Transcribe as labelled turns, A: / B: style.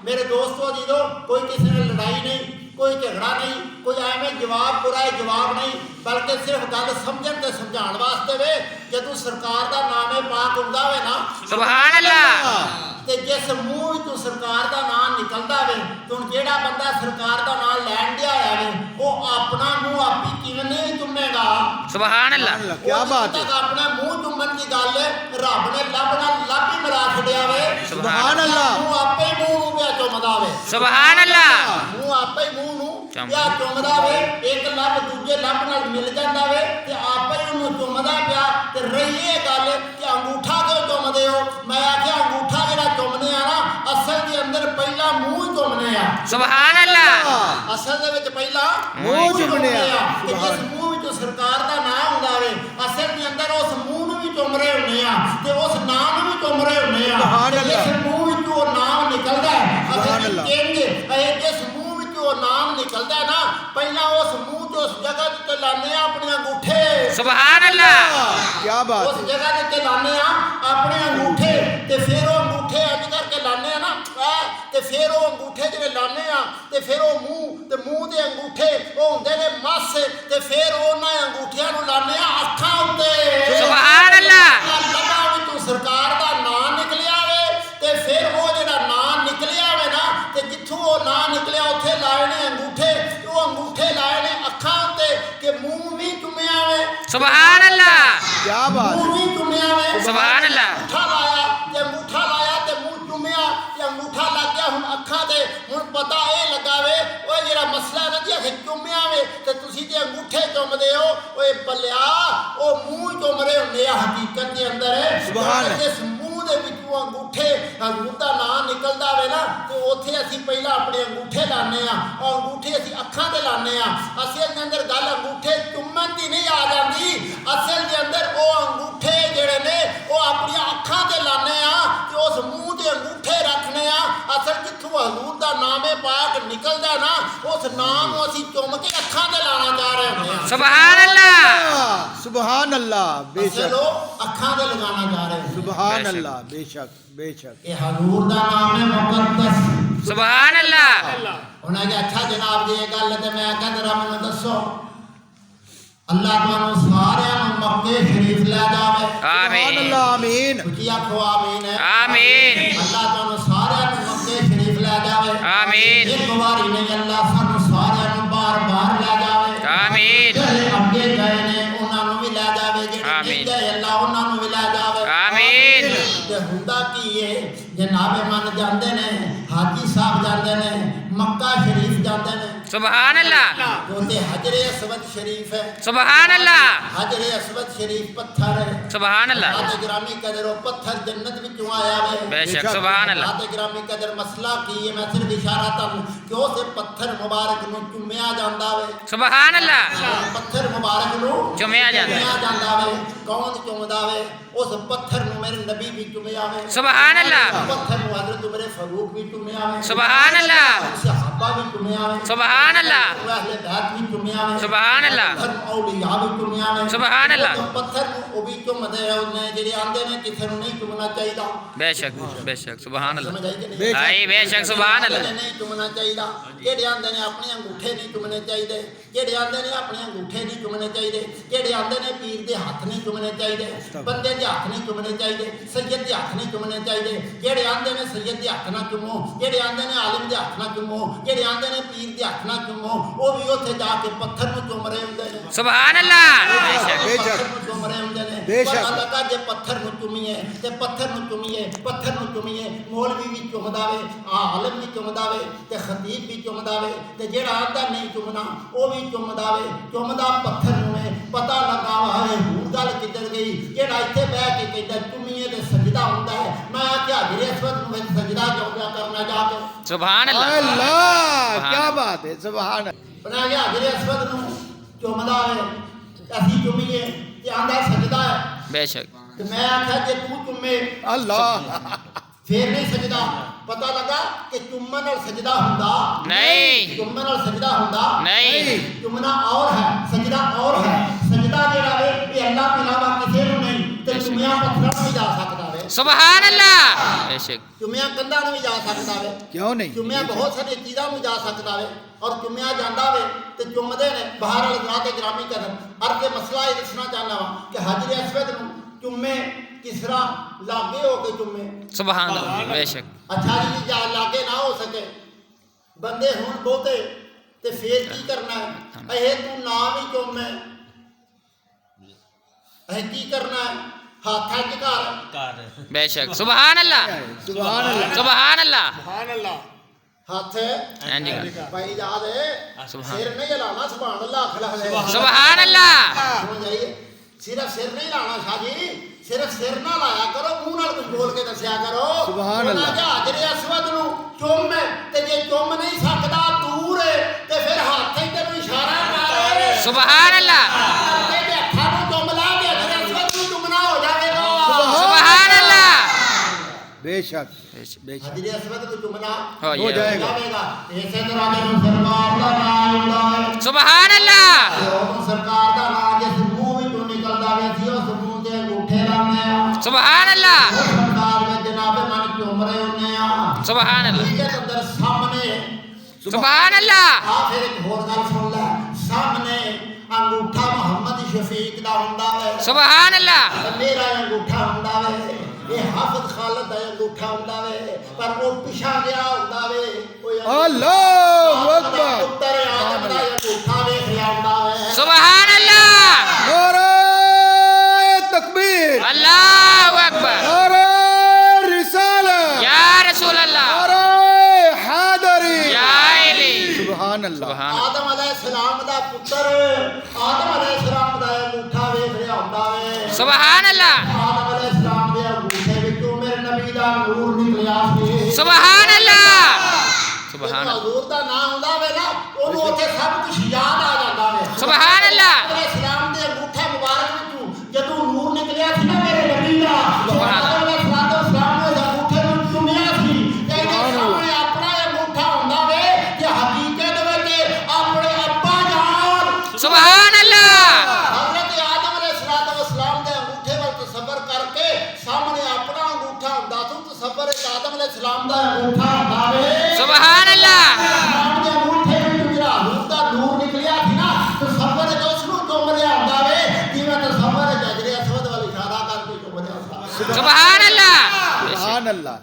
A: मेरे दोस्तों अजीजों, कोई किसी ने लड़ाई नहीं, कोई झगड़ा नहीं, कोई एवं जवाब बुरा जवाब नहीं, बल्कि सिर्फ गल समझण ते समझाउण वास्ते वे जदों सरकार दा नाम पाक हुंदा होवे ना,
B: सुभान अल्लाह,
A: ते जिस मूँह विचों सरकार दा नाम निकलदा वे, तो जेड़ा बंदा सरकार दा नाम लैण दिया होया वे, वो अपना मूँह आप ही किवें नहीं चुमेगा।
B: सुभान अल्लाह,
C: क्या बात है।
A: अपना मूँह चुमन की गल रब ने लब ही मिला छड़िया वे।
C: सुभान अल्लाह।
A: मूँह आपे ही मूँह नूं पिया चुमदा वे।
B: सुभान अल्लाह,
A: मूँह आपे ही मूँह नूं पिया चुमदा वे। एक लब दूजे लब नाल मिल जांदा वे ते आपे ही उहनूं चुमदा पिया। ते रही ये गल कि अंगूठा क्यों चुमदे हो, मैं आख्या अंगूठा जिहड़ा चुमने आ ना, असल दे अंदर पहला मूँह चुमने आ।
B: सुभान अल्लाह,
A: असल दे विच पहला
C: मूँह चुमने आ।
A: कि जिस मूँह विचों सरकार दा नाम हुंदा वे, असल दे अंदर उस मूँह नूं भी चुम रहे हुंदे आ ते उस नाम नूं भी चुम रहे हुंदे आ।
C: सुभान अल्लाह।
A: जिस मूँह विचों वो नाम निकलदा है,
C: सुभान
A: असल
C: अल्लाह।
A: कहंगे जिस मूँह विचों वो नाम निकलदा है ना, पहला उस मूँह ते उस जगह ते लाने आ अपने अंगूठे।
B: सुभान अल्लाह,
C: क्या बात
A: उस
C: है।
A: जगह ते लाने आ अपने अंगूठे, ते फिर वो अंगूठे अज करके लाने आ ना, ते फिर वो अंगूठे जिहड़े लाने आ, ते फिर वो मूँह दे अंगूठे वो हुंदे ने मस, ते फिर उन्हां अंगूठियां नूं लाने आ अखां उत्ते।
B: सुभान अल्लाह,
A: लबां विचों सरकार दा नाम निकलिया वे, ते फिर वो जिहड़ा नाम निकलिया वे ना, ते जिथों वो नाम निकलिया उत्थे लाए ने अंगूठे, ते वो अंगूठे लाए ने अखां उत्ते कि मूँह भी चुमिया वे।
B: सुभान अल्लाह,
C: क्या बात
A: मूँह
C: है।
A: भी चुमिया वे।
B: सुभान अल्लाह,
A: अंगूठा लाया ते मूँह चुमिया ते अंगूठा लग गया हुण अखां ते। हुण पता ये लगा वे ओए जेड़ा मसला ना जी अखे चुमिया वे ते तुसीं ते अंगूठे चुमदे हो, ओए बल्लिया ओ मूँह चुम रहे हुंदे आ हकीकत दे अंदर।
C: सुभान
A: जिस मूँह दे विचों अंगूठे दा नाम निकलदा वे ना, ते उत्थे असीं पहला अपने अंगूठे लाने आ, और अंगूठे असीं अखां ते लाने आ। असल दे अंदर गल अंगूठे चुमन दी नहीं आ जांदी, असल दे अंदर ओ अंगूठे जेड़े ने ओ अपनी अखां ते लाने आ, ते उस मूँह ते अंगूठे रखने आ। असल जिथों हजूर दा नामे पाक निकलदा ना, उस नाम नूं असीं चुम के अखां ते लाना चाह रहे हुंदे आ।
B: सुभान अल्लाह,
C: सुभान अल्लाह, बेशक।
A: चलो अखां ते लगाना चाह रहे हैं।
C: सुभान अल्लाह, बेशक बेशक।
A: ये हजूर दा नाम है मुकद्दस।
B: सुभान अल्लाह,
A: उन्हें कहा अच्छा जनाब जी ये गल ते मैं क्या जरा मैनूं दसो, अल्लाह तुहानूं सारिआं नूं मक्के शरीफ लै जावे।
C: सुभान
B: आमीन,
C: अल्लाह, आमीन।
A: उची आखो आमीन है।
B: आमीन,
A: अल्लाह तुहानूं सारिआं नूं मक्के शरीफ लै जावे।
B: आमीन,
A: एक बारी नहीं अल्लाह सानूं सारिआं नूं बार-बार लै जावे।
B: आमीन,
A: ਜਿਹੜੇ ਅੱਗੇ ਗਏ ਨੇ ਉਹਨਾਂ ਨੂੰ ਵੀ ਲੈ ਜਾਵੇ, ਜਿਹੜੇ ਨਹੀਂ
B: ਆਮੀਨ।
A: ਗਏ ਅੱਲਾਹ ਉਹਨਾਂ ਨੂੰ ਵੀ ਲੈ ਜਾਵੇ।
B: ਆਮੀਨ।
A: ਤੇ ਹੁੰਦਾ ਕੀ ਹੈ, ਜਨਾਬੇ ਮਨ ਜਾਂਦੇ ਨੇ, ਹਾਜੀ ਸਾਹਿਬ ਜਾਂਦੇ ਨੇ, ਮੱਕਾ ਸ਼ਰੀਫ ਜਾਂਦੇ ਨੇ,
B: सुभान अल्लाह,
A: ਉਹਦੇ ਹਜਰੇ ਅਸਵਦ ਸ਼ਰੀਫ ਹੈ।
B: सुभान अल्लाह,
A: हजरे असवद शरीफ पत्थर है।
B: सुभान अल्लाह,
A: आते ग्रामी कदर वो पत्थर जन्नत विचों आया वे।
B: बेशक सुभान अल्लाह,
A: आते ग्रामी कदर मसला की है, मैं सिर्फ इशारा तन कि उस पत्थर मुबारक नूं चुमिया जांदा वे।
B: सुभान अल्लाह,
A: पत्थर मुबारक नूं
B: चुमिया जांदा
A: वे। कौन चुमदा वे? उस पत्थर नूं मेरे नबी भी चुमिया वे।
B: सुभान अल्लाह,
A: पत्थर नूं हजरत उमर फारूक भी चुमिया वे।
B: सुभान अल्लाह,
A: सहाबा भी चुमिया वे।
B: सुभान अल्लाह,
A: अहले बैत भी चुमिया वे।
B: सुभान अल्लाह,
A: पत्थर नूं औलिया भी चुमिया वे।
B: सुभान अल्लाह,
A: पत्थर नूं ओ भी चुमदे ने जेड़े आंदे ने किसे नूं नहीं चुमना चाहिदा।
B: बेशक बेशक सुभान अल्लाह,
A: समझ आई कि नहीं?
C: बेशक।
B: आई बेशक सुभान अल्लाह,
A: नहीं चुमना चाहिदा। जेड़े आंदे ने अपने अंगूठे नहीं चुमने चाहिए, जेड़े आंदे ने अपने अंगूठे नहीं चुमने चाहिए, जेड़े आंदे ने पीर दे हाथ नहीं चुमने चाहिए, बंदे दे हाथ नहीं चुमने चाहिए, सैयद दे हाथ नहीं चुमने चाहिए। जेड़े आंदे ने सैयद दे हाथ ना चुमो, जेड़े आंदे ने आलिम दे हाथ ना चुमो, जेड़े आंदे ने पीर दे हाथ ना चुमो, वो भी उत्थे जाके पत्थर नूं चुम रहे हुंदे ने।
B: सुभान अल्लाह, बेशक
C: बेशक।
A: पत्थर नूं चुम रहे हुंदे ने।
C: बेशक।
A: पर अल्लाह का जे पत्थर नूं चुमीए ते पत्थर नूं चुमीए, पत्थर नूं चुमीए, मौलवी भी चुमदा वे, आलिम भी चुमदा वे, ते खतीब भी चुमदा वे, ते जेड़ा आंदा नहीं चुमना वो भी चुमदा वे। चुमदा पत्थर नूं है। पता लगा वा है हुण गल किधर गई। जेड़ा इत्थे बैठ के कहदा चुमीए ते सजदा हुंदा है, मैं आख्या हजरे असवद नूं सजदा क्यों करना जाके?
B: सुभान अल्लाह,
C: अल्लाह, क्या बात है। सुभान
A: बना गया हजरे असवद नूं चुमदा है, असीं चुमीए ते आंदा सजदा है।
B: बेशक
A: ते मैं आख्या जे तू चुमे
C: अल्लाह।
A: फिर नहीं सजदा। पता लगा कि चुम्मन और सजदा हुंदा
B: नहीं,
A: चुम्मन और सजदा हुंदा
B: नहीं,
A: चुमना और है, सजदा और है। सजदा जेड़ा वे ये अल्लाह के अलावा किसी नूं नहीं, ते चुमिया पत्थर नहीं जा सकदा वे।
B: सुभान अल्लाह बेशक
A: ਚੁੰਮਿਆ ਕੰਧਾਂ ਨੂੰ ਵੀ ਜਾ ਸਕਦਾ ਵੇ
C: क्यों नहीं
A: ਚੁੰਮਿਆ ਬਹੁਤ ਸਾਰੀਆਂ ਚੀਜ਼ਾਂ ਨੂੰ ਜਾ ਸਕਦਾ ਵੇ ਔਰ ਚੁੰਮਿਆ ਜਾਂਦਾ ਵੇ ਤੇ ਚੁੰਮਦੇ ਨੇ ਬਾਹਰ ਵਾਲੇ ਰਾਹ ਤੇ ਗ੍ਰਾਮੀ ਕਦਮ ਅਰ ਤੇ ਮਸਲਾ ਇਹ ਦੱਸਣਾ ਚਾਹੁੰਦਾ ਵਾਂ ਕਿ ਹਾਜ਼ਰ ਅਸਵਦ ਨੂੰ ਚੁੰਮੇ ਕਿਸ ਤਰ੍ਹਾਂ ਲਾਗੇ ਹੋ ਕੇ ਚੁੰਮੇ
B: सुभान अल्लाह बेशक
A: ਅੱਛਾ ਜੀ ਜਾਂ ਲਾਗੇ ਨਾ ਹੋ ਸਕੇ ਬੰਦੇ ਹੁਣ ਬਹੁਤੇ ਤੇ ਫੇਰ ਕੀ ਕਰਨਾ ਹੈ ਇਹ ਤੂੰ ਨਾ ਵੀ ਚੁੰਮੇ ਇਹ ਕੀ ਕਰਨਾ ਹੈ ਹੱਥਾਂ 'ਚ ਘਰ
B: बेशक सुभान अल्लाह
C: सुभान अल्लाह
B: सुभान अल्लाह
A: ਹੱਥ
B: हाँ जी
A: ਭਾਈ ਯਾਦ ਹੈ ਸਿਰ ਨਹੀਂ ਹਿਲਾਉਣਾ ਸੁਭਾਨ ਅੱਲਾਹ ਖਲਾ ਲੈ
B: सुभान अल्लाह
A: ਹੋ ਜਾਈਏ ਸਿਰਫ ਸਿਰ ਨਹੀਂ ਲਾਣਾ ਸ਼ਾਜੀ ਸਿਰਫ ਸਿਰ ਨਾ ਲਾਇਆ ਕਰੋ ਮੂੰਹ ਨਾਲ ਕੁਝ ਬੋਲ ਕੇ ਦੱਸਿਆ ਕਰੋ
C: ਸੁਭਾਨ ਅੱਲਾਹ।
A: ਉਹਨਾਂ ਹਾਜ਼ਰ ਅਸਵਦ ਨੂੰ ਚੁੰਮ ਤੇ ਜੇ ਚੁੰਮ ਨਹੀਂ ਸਕਦਾ ਦੂਰ ਹੈ ਤੇ ਫਿਰ ਹੱਥ ਹੀ ਤੈਨੂੰ ਇਸ਼ਾਰਾ ਮਾਰੇ
B: सुभान अल्लाह
A: ਤੇ ਹੱਥਾਂ ਨੂੰ ਚੁੰਮ ਲਾ ਕੇ ਹਾਜ਼ਰ ਅਸਵਦ ਨੂੰ ਚੁੰਮਣਾ ਹੋ ਜਾਵੇਗਾ
B: सुभान अल्लाह
C: बेशक
B: बेशक
C: बेशक
A: ਹਾਜ਼ਰ ਅਸਵਦ ਨੂੰ ਚੁੰਮਣਾ
B: हो
C: हो
B: जाएगा
C: जाएगा
A: ਇਸੇ ਤਰ੍ਹਾਂ ਜਦੋਂ ਸਰਕਾਰ ਦਾ ਨਾਮ ਹੁੰਦਾ ਹੈ
B: सुभान अल्लाह
A: ਉਹ ਸਰਕਾਰ ਦਾ ਨਾਮ ਜਿਸ ਮੂੰਹ ਵਿੱਚੋਂ ਨਿਕਲਦਾ ਵੇ ਸੀ ਉਸ ਮੂੰਹ ਤੇ ਅੰਗੂਠੇ ਲਾਉਂਦੇ ਆ
B: सुभान अल्लाह
A: ਉਹ ਸਰਕਾਰ ਵਿੱਚ ਜਨਾਬੇ ਮਨ ਚੁੰਮ ਰਹੇ ਹੁੰਦੇ ਆ
B: सुभान अल्लाह
A: ਠੀਕ ਹੈ ਅੰਦਰ ਸਾਹਮਣੇ
B: सुभान अल्लाह
A: ਆ ਫਿਰ ਇੱਕ ਹੋਰ ਗੱਲ ਸੁਣ ਲੈ ਸਾਹਮਣੇ ਅੰਗੂਠਾ ਮੁਹੰਮਦ ਸ਼ਫੀਕ ਦਾ ਹੁੰਦਾ ਵੇ
B: सुभान अल्लाह
A: ਤੇ ਮੇਰਾ ਅੰਗੂਠਾ ਹੁੰਦਾ ਵੇ ਇਹ ਹਾਫਿਜ਼ ਖਾਲਦ ਦਾ ਅੰਗੂਠਾ ਹੁੰਦਾ ਵੇ ਪਰ ਉਹ ਪਿਛਾ ਗਿਆ ਹੁੰਦਾ ਵੇ ਉਹ
C: अल्लाह अकबर
A: ਪੁੱਤਰ ਆਦਮ ਦਾ ਅੰਗੂਠਾ ਵੇਖ ਲਿਆ ਹੁੰਦਾ ਵੇ
B: सुभान अल्लाह
C: नारे तकबीर
B: अल्लाह अकबर
C: नारे रिसालत
B: या रसूल अल्लाह
C: नारे हैदरी
B: या इली
C: सुभान अल्लाह
B: सुभान
A: ਆਦਮ ਅਲੈਹਿਸਲਾਮ ਦਾ ਪੁੱਤਰ ਆਦਮ ਅਲੈਹਿਸਲਾਮ ਦਾ ਅੰਗੂਠਾ ਵੇਖ ਰਿਹਾ ਹੁੰਦਾ ਵੇ
B: सुभान अल्लाह
A: ਆਦਮ ਅਲੈਹਿਸਲਾਮ ਦੇ ਅੰਗੂਠੇ ਵਿੱਚੋਂ ਮੇਰੇ ਨਬੀ ਦਾ ਨੂਰ ਨਿਕਲਿਆ ਸੀ
B: सुभान अल्लाह सुभान अल्लाह
A: ਹਜ਼ੂਰ ਦਾ ਨਾਮ ਹੁੰਦਾ ਵੇ ਨਾ ਉਹਨੂੰ ਉੱਥੇ ਸਭ ਕੁਝ ਯਾਦ ਆ ਜਾਂਦਾ ਵੇ
B: सुभान अल्लाह
A: ਅਲੈਹਿਸਲਾਮ ਦੇ ਅੰਗੂਠੇ ਮੁਬਾਰਕ ਵਿੱਚੋਂ ਜਦੋਂ ਨੂਰ ਨਿਕਲਿਆ ਸੀ ਨਾ ਮੇਰੇ ਨਬੀ ਦਾ
B: ਸੁਭਾਨ ਅੱਲਾਹ।
A: ਅਲੈਹਿਸਲਾਮ ਨੇ ਅੰਗੂਠੇ ਨੂੰ ਚੁੰਮਿਆ ਸੀ ਤੇ ਇਹਦੇ ਸਾਹਮਣੇ ਆਪਣਾ ਅੰਗੂਠਾ ਹੁੰਦਾ ਵੇ ਕਿ ਹਕੀਕਤ ਵਿੱਚ ਆਪਣੇ ਅੱਬਾ ਜਾਨ
B: सुभान अल्लाह
A: ਹਜ਼ਰਤ ਆਦਮ ਅਲੈਹਿਸਲਾਮ ਦੇ ਅੰਗੂਠੇ ਵੱਲ ਤਸੱਵਰ ਕਰਕੇ ਸਾਹਮਣੇ ਆਪਣਾ ਅੰਗੂਠਾ ਹੁੰਦਾ ਸੀ ਤਸੱਵਰ ਵਿੱਚ ਆਦਮ ਅਲੈਹਿਸਲਾਮ ਦਾ ਅੰਗੂਠਾ ਹੁੰਦਾ ਵੇ
B: सुभान अल्लाह
A: ਆਦਮ ਦੇ ਅੰਗੂਠੇ ਵਿੱਚੋਂ ਜਿਹੜਾ ਨੂਰ ਦਾ ਨੂਰ ਨਿਕਲਿਆ ਸੀ ਨਾ ਤਸੱਵਰ ਵਿੱਚ ਉਸ ਨੂੰ ਚੁੰਮ ਰਿਹਾ ਹੁੰਦਾ ਵੇ ਜਿਵੇਂ ਤਸੱਵਰ ਵਿੱਚ ਹਜ਼ਰਤ ਅਸਵਦ ਵੱਲ ਇਸ਼ਾਰਾ ਕਰਕੇ ਚੁੰਮ ਰਿਹਾ ਹੁੰਦਾ
B: सुभान अल्लाह
C: सुभान अल्लाह